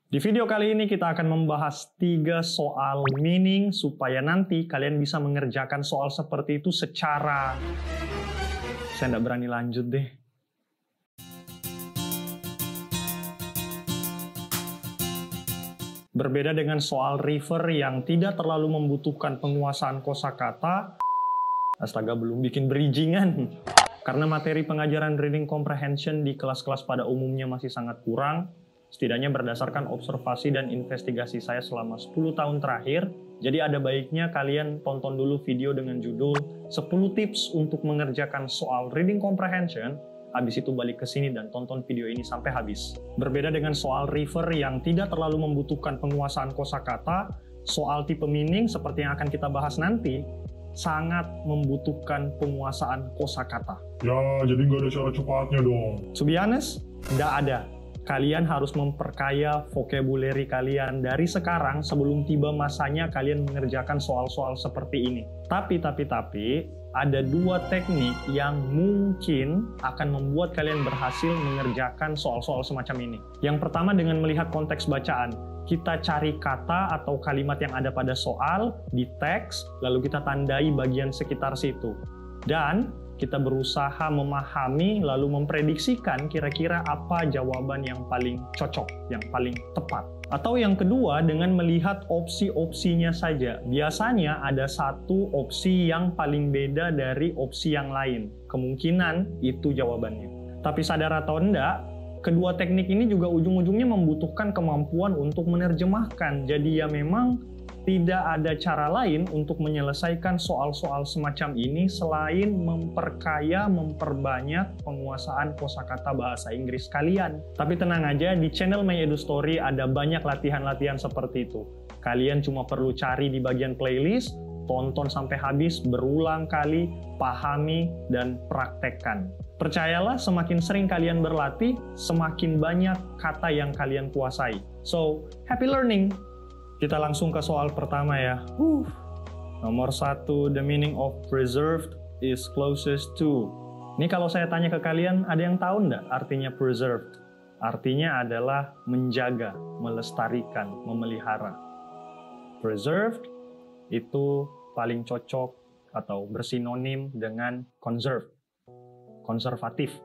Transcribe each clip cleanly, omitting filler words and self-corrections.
Di video kali ini kita akan membahas 3 soal meaning supaya nanti kalian bisa mengerjakan soal seperti itu secara... Saya nggak berani lanjut deh. Berbeda dengan soal refer yang tidak terlalu membutuhkan penguasaan kosakata, astaga belum bikin bridgingan. Karena materi pengajaran reading comprehension di kelas-kelas pada umumnya masih sangat kurang, setidaknya berdasarkan observasi dan investigasi saya selama 10 tahun terakhir, jadi ada baiknya kalian tonton dulu video dengan judul 10 tips untuk mengerjakan soal reading comprehension, habis itu balik ke sini dan tonton video ini sampai habis. Berbeda dengan soal refer yang tidak terlalu membutuhkan penguasaan kosakata, soal tipe meaning seperti yang akan kita bahas nanti, sangat membutuhkan penguasaan kosakata. Ya, jadi nggak ada cara cepatnya dong. To be honest, nggak ada. Kalian harus memperkaya vocabulary kalian dari sekarang sebelum tiba masanya kalian mengerjakan soal-soal seperti ini. Tapi, ada 2 teknik yang mungkin akan membuat kalian berhasil mengerjakan soal-soal semacam ini. Yang pertama dengan melihat konteks bacaan. Kita cari kata atau kalimat yang ada pada soal di teks, lalu kita tandai bagian sekitar situ. Dan kita berusaha memahami lalu memprediksikan kira-kira apa jawaban yang paling cocok, yang paling tepat. Atau yang kedua dengan melihat opsi-opsinya saja. Biasanya ada satu opsi yang paling beda dari opsi yang lain. Kemungkinan itu jawabannya. Tapi sadar atau enggak, kedua teknik ini juga ujung-ujungnya membutuhkan kemampuan untuk menerjemahkan. Jadi ya memang tidak ada cara lain untuk menyelesaikan soal-soal semacam ini selain memperkaya, memperbanyak penguasaan kosakata bahasa Inggris kalian. Tapi tenang aja, di channel My Edu Story ada banyak latihan-latihan seperti itu. Kalian cuma perlu cari di bagian playlist, tonton sampai habis, berulang kali, pahami, dan praktekkan. Percayalah, semakin sering kalian berlatih, semakin banyak kata yang kalian kuasai. So, happy learning! Kita langsung ke soal pertama ya. Nomor 1, the meaning of preserved is closest to. Ini kalau saya tanya ke kalian, ada yang tahu nggak artinya preserved? Artinya adalah menjaga, melestarikan, memelihara. Preserved itu paling cocok atau bersinonim dengan conserve. Konservatif,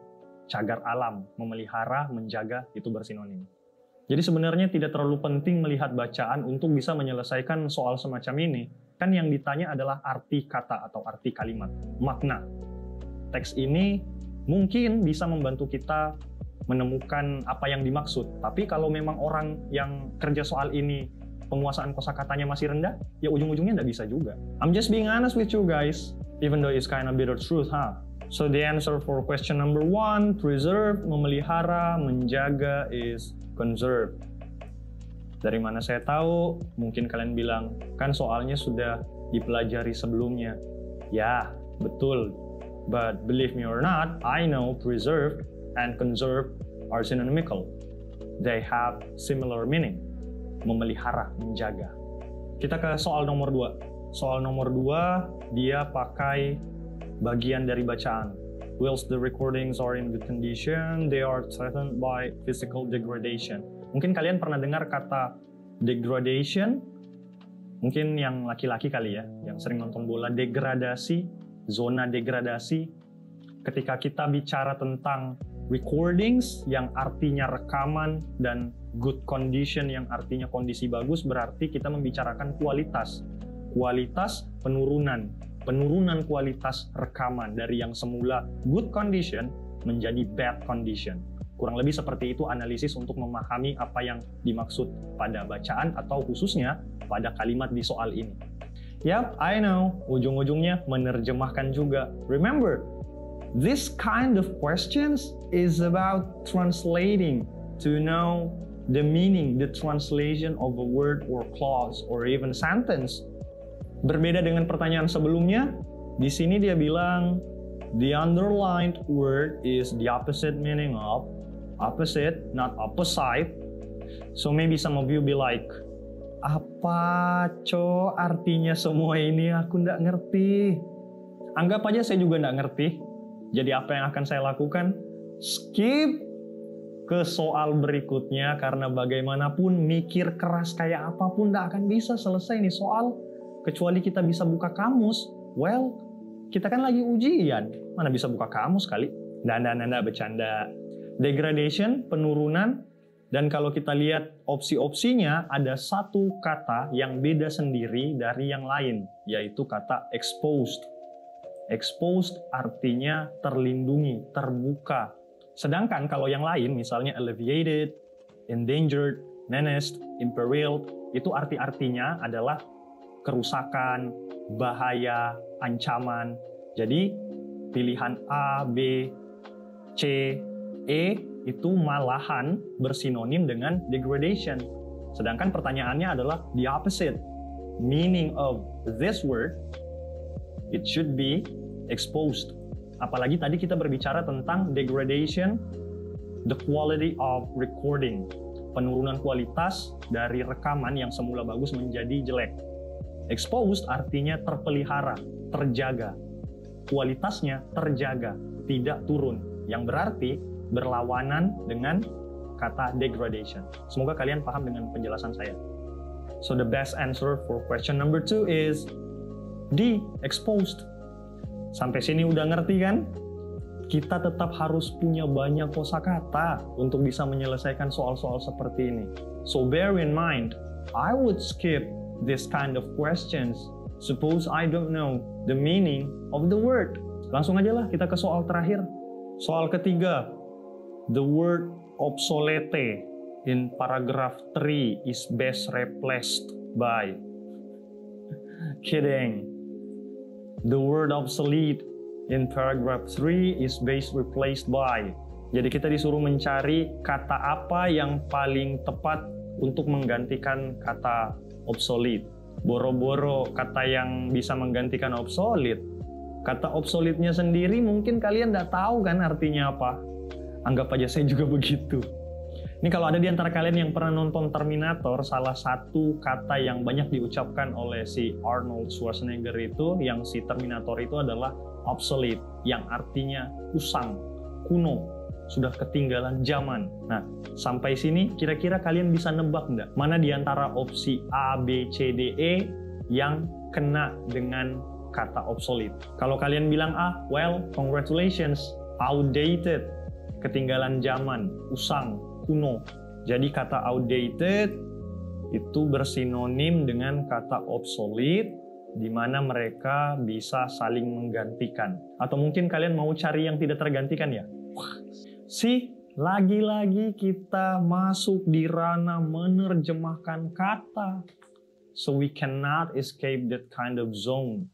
cagar alam, memelihara, menjaga, itu bersinonim. Jadi sebenarnya tidak terlalu penting melihat bacaan untuk bisa menyelesaikan soal semacam ini. Kan yang ditanya adalah arti kata atau arti kalimat, makna. Teks ini mungkin bisa membantu kita menemukan apa yang dimaksud. Tapi kalau memang orang yang kerja soal ini penguasaan kosakatanya masih rendah, ya ujung-ujungnya nggak bisa juga. I'm just being honest with you guys, even though it's kind of bitter truth, huh? So the answer for question number 1, preserve, memelihara, menjaga is conserve. Dari mana saya tahu? Mungkin kalian bilang, kan soalnya sudah dipelajari sebelumnya. Ya, betul. But believe me or not, I know preserve and conserve are synonymical. They have similar meaning. Memelihara, menjaga. Kita ke soal nomor 2. Soal nomor 2, dia pakai bagian dari bacaan. Whilst the recordings are in good condition, they are threatened by physical degradation. Mungkin kalian pernah dengar kata degradation, mungkin yang laki-laki kali ya, yang sering nonton bola, degradasi, zona degradasi. Ketika kita bicara tentang recordings, yang artinya rekaman, dan good condition, yang artinya kondisi bagus, berarti kita membicarakan kualitas. Kualitas penurunan kualitas rekaman dari yang semula good condition menjadi bad condition. Kurang lebih seperti itu analisis untuk memahami apa yang dimaksud pada bacaan atau khususnya pada kalimat di soal ini. Yap, I know, ujung-ujungnya menerjemahkan juga. Remember, this kind of questions is about translating to know the meaning, the translation of a word or clause or even sentence. Berbeda dengan pertanyaan sebelumnya, di sini dia bilang the underlined word is the opposite meaning of, opposite, not opposite. So maybe some of you be like, apa artinya semua ini? Aku nggak ngerti. Anggap aja saya juga nggak ngerti. Jadi apa yang akan saya lakukan? Skip ke soal berikutnya, karena bagaimanapun mikir keras kayak apapun nggak akan bisa selesai nih soal, kecuali kita bisa buka kamus. Well, kita kan lagi ujian, mana bisa buka kamus kali? Nanda bercanda. Degradation, penurunan, dan kalau kita lihat opsi-opsinya, ada satu kata yang beda sendiri dari yang lain, yaitu kata exposed. Exposed artinya terlindungi, terbuka. Sedangkan kalau yang lain, misalnya alleviated, endangered, menaced, imperiled, itu arti-artinya adalah kerusakan, bahaya, ancaman. Jadi pilihan A, B, C, E itu malahan bersinonim dengan degradation. Sedangkan pertanyaannya adalah the opposite. Meaning of this word, it should be exposed. Apalagi tadi kita berbicara tentang degradation, the quality of recording. Penurunan kualitas dari rekaman yang semula bagus menjadi jelek. Exposed artinya terpelihara, terjaga. Kualitasnya terjaga, tidak turun. Yang berarti berlawanan dengan kata degradation. Semoga kalian paham dengan penjelasan saya. So the best answer for question number 2 is D, exposed. Sampai sini udah ngerti kan? Kita tetap harus punya banyak kosakata untuk bisa menyelesaikan soal-soal seperti ini. So bear in mind, I would skip this kind of questions. Suppose I don't know the meaning of the word. Langsung aja lah kita ke soal terakhir. Soal ketiga, the word obsolete in paragraph 3 is best replaced by. Kidding. The word obsolete in paragraph 3 is best replaced by. Jadi kita disuruh mencari kata apa yang paling tepat untuk menggantikan kata obsolete. Boro-boro kata yang bisa menggantikan obsolete. Kata obsolete-nya sendiri mungkin kalian nggak tahu kan artinya apa. Anggap aja saya juga begitu. Ini kalau ada di antara kalian yang pernah nonton Terminator, salah satu kata yang banyak diucapkan oleh si Arnold Schwarzenegger itu, yang si Terminator itu adalah obsolete, yang artinya usang, kuno, sudah ketinggalan zaman. Nah, sampai sini kira-kira kalian bisa nebak nggak? Mana di antara opsi A, B, C, D, E yang kena dengan kata obsolete? Kalau kalian bilang A, well, congratulations, outdated, ketinggalan zaman, usang, kuno. Jadi kata outdated itu bersinonim dengan kata obsolete, di mana mereka bisa saling menggantikan. Atau mungkin kalian mau cari yang tidak tergantikan ya? Lagi-lagi kita masuk di ranah menerjemahkan kata. So we cannot escape that kind of zone.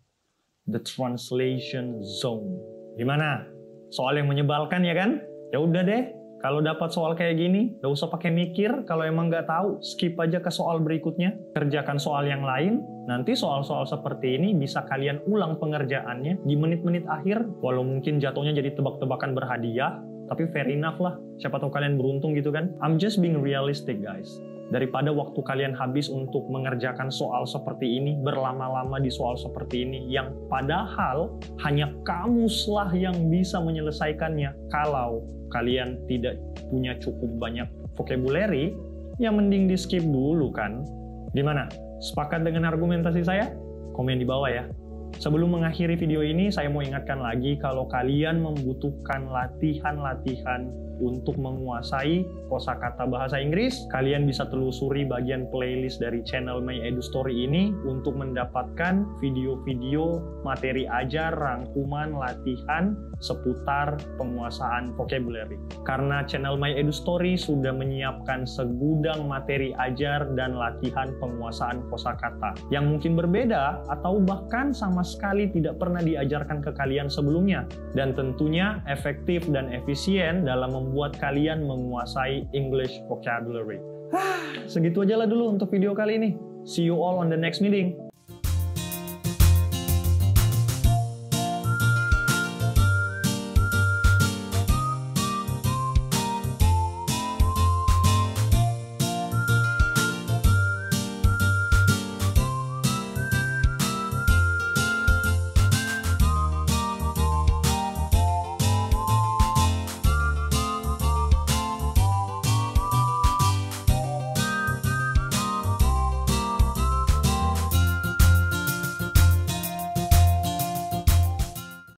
The translation zone. Gimana? Soal yang menyebalkan ya kan? Ya udah deh, kalau dapat soal kayak gini, gak usah pakai mikir. Kalau emang nggak tahu, skip aja ke soal berikutnya. Kerjakan soal yang lain. Nanti soal-soal seperti ini bisa kalian ulang pengerjaannya di menit-menit akhir. Walau mungkin jatuhnya jadi tebak-tebakan berhadiah, tapi fair enough lah. Siapa tahu kalian beruntung gitu kan. I'm just being realistic guys. Daripada waktu kalian habis untuk mengerjakan soal seperti ini, berlama-lama di soal seperti ini, yang padahal hanya kamuslah yang bisa menyelesaikannya. Kalau kalian tidak punya cukup banyak vocabulary, ya mending di skip dulu kan. Gimana? Sepakat dengan argumentasi saya? Komen di bawah ya. Sebelum mengakhiri video ini, saya mau ingatkan lagi kalau kalian membutuhkan latihan-latihan untuk menguasai kosakata bahasa Inggris, kalian bisa telusuri bagian playlist dari channel My Edu Story ini untuk mendapatkan video-video materi ajar, rangkuman, latihan seputar penguasaan vocabulary. Karena channel My Edu Story sudah menyiapkan segudang materi ajar dan latihan penguasaan kosakata yang mungkin berbeda atau bahkan sama sekali tidak pernah diajarkan ke kalian sebelumnya, dan tentunya efektif dan efisien dalam membuat kalian menguasai English vocabulary. Segitu aja lah dulu untuk video kali ini. See you all on the next meeting.